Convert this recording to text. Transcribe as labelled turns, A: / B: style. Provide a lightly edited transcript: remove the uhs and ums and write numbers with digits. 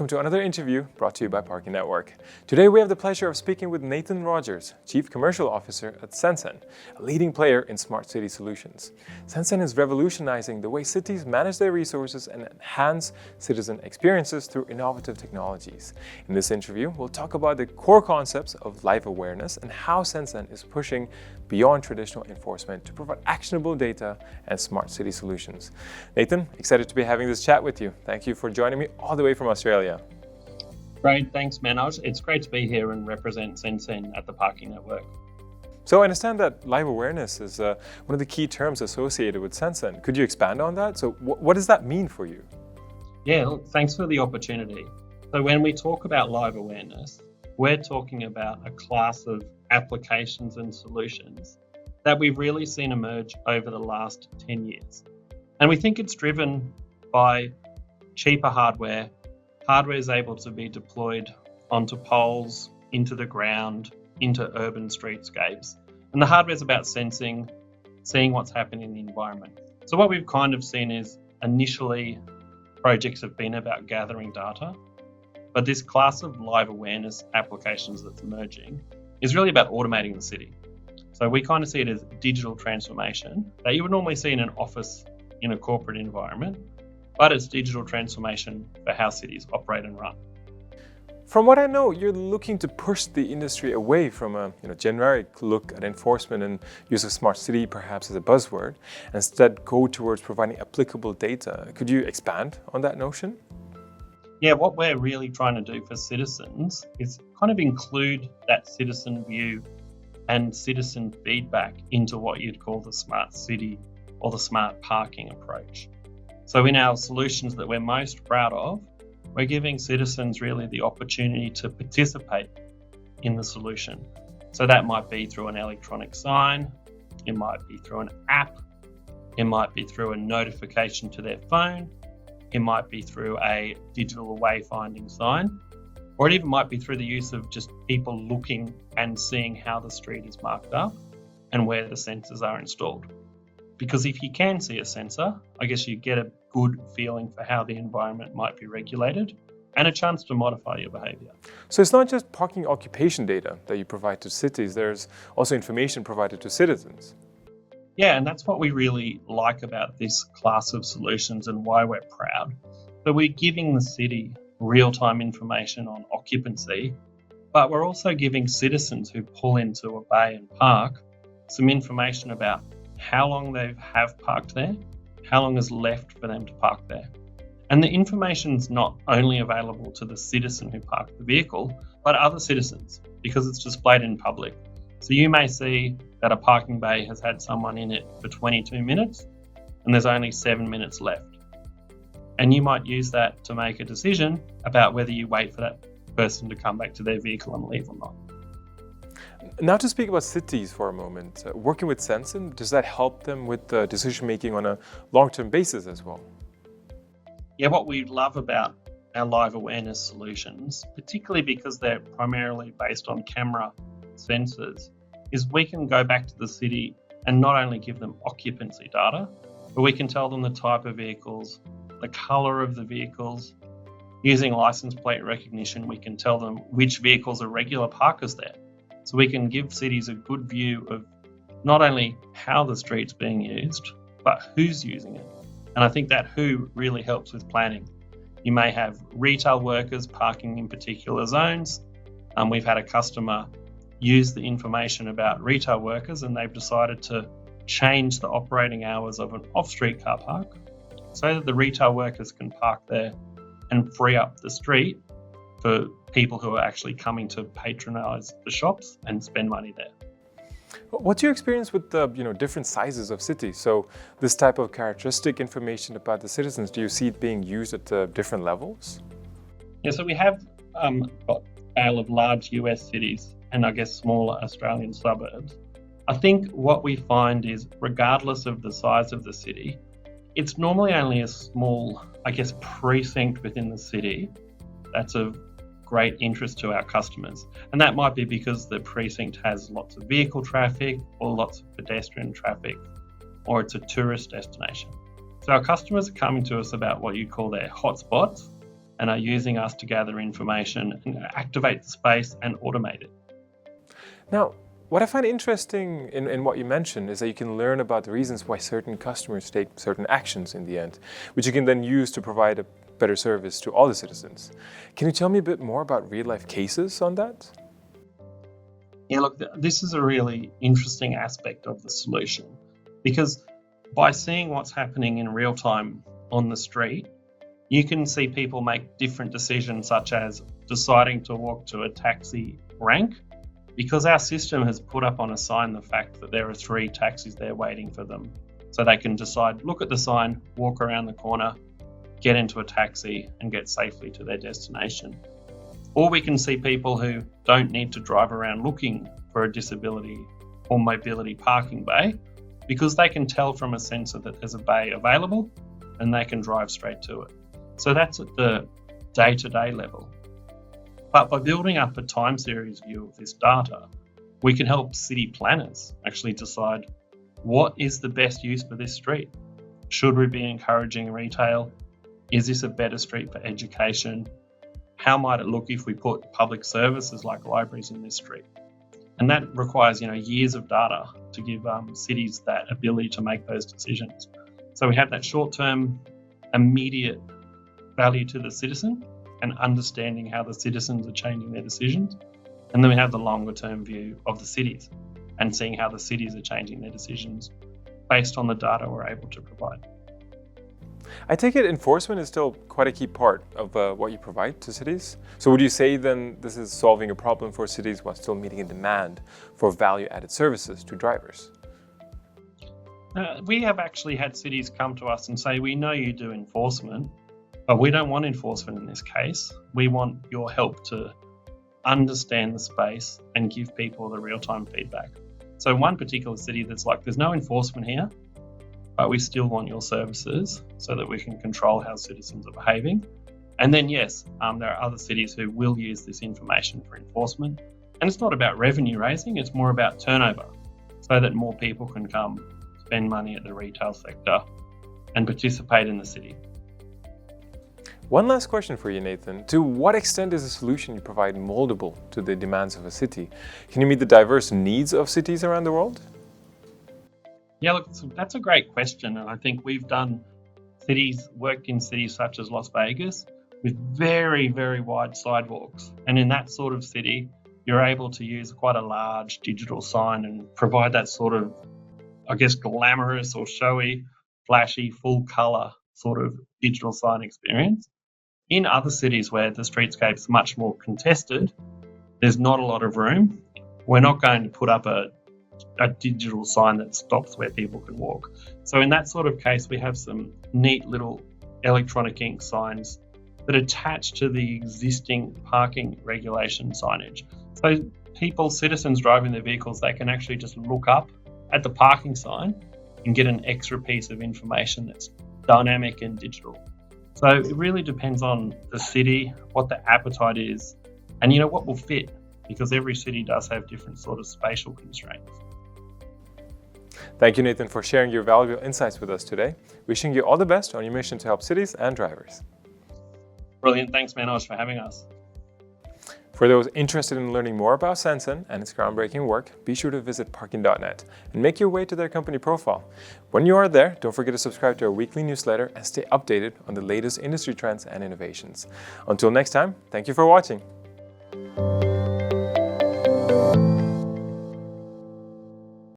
A: to another interview brought to you by Parking Network. Today we have the pleasure of speaking with Nathan Rogers, Chief Commercial Officer at SenSen, a leading player in smart city solutions. SenSen is revolutionizing the way cities manage their resources and enhance citizen experiences through innovative technologies. In this interview, we'll talk about the core concepts of live awareness and how SenSen is pushing beyond traditional enforcement to provide actionable data and smart city solutions. Nathan, excited to be having this chat with you. Thank you for joining me all the way from Australia.
B: Great, thanks Manoj. It's great to be here and represent SenSen at the Parking Network.
A: So I understand that live awareness is one of the key terms associated with SenSen. Could you expand on that? So what does that mean for you?
B: Yeah, look, thanks for the opportunity. So when we talk about live awareness, we're talking about a class of applications and solutions that we've really seen emerge over the last 10 years. And we think it's driven by cheaper hardware. Hardware is able to be deployed onto poles, into the ground, into urban streetscapes. And the hardware is about sensing, seeing what's happening in the environment. So what we've kind of seen is initially projects have been about gathering data, but this class of live awareness applications that's emerging is really about automating the city. So we kind of see it as digital transformation that you would normally see in an office in a corporate environment, but it's digital transformation for how cities operate and run.
A: From what I know, you're looking to push the industry away from a generic look at enforcement and use of smart city perhaps as a buzzword, and instead go towards providing applicable data. Could you expand on that notion?
B: Yeah, what we're really trying to do for citizens is kind of include that citizen view and citizen feedback into what you'd call the smart city or the smart parking approach. So in our solutions that we're most proud of, we're giving citizens really the opportunity to participate in the solution. So that might be through an electronic sign, it might be through an app, it might be through a notification to their phone, it might be through a digital wayfinding sign, or it even might be through the use of just people looking and seeing how the street is marked up and where the sensors are installed. Because if you can see a sensor, I guess you get a good feeling for how the environment might be regulated and a chance to modify your behaviour.
A: So it's not just parking occupation data that you provide to cities, there's also information provided to citizens.
B: Yeah, and that's what we really like about this class of solutions and why we're proud. So we're giving the city real-time information on occupancy, but we're also giving citizens who pull into a bay and park some information about how long they have parked there, how long is left for them to park there. And the information's not only available to the citizen who parked the vehicle, but other citizens, because it's displayed in public. So you may see that a parking bay has had someone in it for 22 minutes and there's only 7 minutes left. And you might use that to make a decision about whether you wait for that person to come back to their vehicle and leave or not.
A: Now to speak about cities for a moment, working with SenSen, does that help them with decision making on a long-term basis as well?
B: Yeah, what we love about our live awareness solutions, particularly because they're primarily based on camera sensors, is we can go back to the city and not only give them occupancy data, but we can tell them the type of vehicles, the colour of the vehicles. Using license plate recognition, we can tell them which vehicles are regular parkers there. So we can give cities a good view of not only how the street's being used, but who's using it. And I think that who really helps with planning. You may have retail workers parking in particular zones. We've had a customer use the information about retail workers and they've decided to change the operating hours of an off-street car park so that the retail workers can park there and free up the street for people who are actually coming to patronise the shops and spend money there.
A: What's your experience with the different sizes of cities? So this type of characteristic information about the citizens, do you see it being used at different levels?
B: Yeah, so we have got a scale of large US cities and I guess smaller Australian suburbs. I think what we find is regardless of the size of the city, it's normally only a small, precinct within the city that's of great interest to our customers. And that might be because the precinct has lots of vehicle traffic or lots of pedestrian traffic, or it's a tourist destination. So our customers are coming to us about what you call their hotspots, and are using us to gather information and activate the space and automate it.
A: Now, what I find interesting in what you mentioned is that you can learn about the reasons why certain customers take certain actions in the end, which you can then use to provide a better service to all the citizens. Can you tell me a bit more about real-life cases on that?
B: Yeah, look, this is a really interesting aspect of the solution, because by seeing what's happening in real time on the street, you can see people make different decisions, such as deciding to walk to a taxi rank, because our system has put up on a sign the fact that there are 3 taxis there waiting for them. So they can decide, look at the sign, walk around the corner, get into a taxi and get safely to their destination. Or we can see people who don't need to drive around looking for a disability or mobility parking bay, because they can tell from a sensor that there's a bay available and they can drive straight to it. So that's at the day-to-day level. But by building up a time series view of this data, we can help city planners actually decide what is the best use for this street. Should we be encouraging retail? Is this a better street for education? How might it look if we put public services like libraries in this street? And that requires, years of data to give cities that ability to make those decisions. So we have that short-term, immediate value to the citizen and understanding how the citizens are changing their decisions. And then we have the longer-term view of the cities and seeing how the cities are changing their decisions based on the data we're able to provide.
A: I take it enforcement is still quite a key part of what you provide to cities. So would you say then this is solving a problem for cities while still meeting a demand for value-added services to drivers?
B: We have actually had cities come to us and say, we know you do enforcement, but we don't want enforcement in this case. We want your help to understand the space and give people the real-time feedback. So one particular city that's like, there's no enforcement here, but we still want your services so that we can control how citizens are behaving. And then, yes, there are other cities who will use this information for enforcement. And it's not about revenue raising, it's more about turnover, so that more people can come spend money at the retail sector and participate in the city.
A: One last question for you, Nathan. To what extent is the solution you provide moldable to the demands of a city? Can you meet the diverse needs of cities around the world?
B: Yeah, look, that's a great question. And I think we've worked in cities such as Las Vegas with very, very wide sidewalks. And in that sort of city, you're able to use quite a large digital sign and provide that sort of, glamorous or showy, flashy, full color sort of digital sign experience. In other cities where the streetscape's much more contested, there's not a lot of room. We're not going to put up a digital sign that stops where people can walk. So in that sort of case, we have some neat little electronic ink signs that attach to the existing parking regulation signage. So citizens driving their vehicles, they can actually just look up at the parking sign and get an extra piece of information that's dynamic and digital. So it really depends on the city, what the appetite is, and what will fit, because every city does have different sort of spatial constraints.
A: Thank you, Nathan, for sharing your valuable insights with us today. Wishing you all the best on your mission to help cities and drivers.
B: Brilliant. Thanks, Manoj, for having us.
A: For those interested in learning more about SenSen and its groundbreaking work, be sure to visit parking.net and make your way to their company profile. When you are there, don't forget to subscribe to our weekly newsletter and stay updated on the latest industry trends and innovations. Until next time, thank you for watching.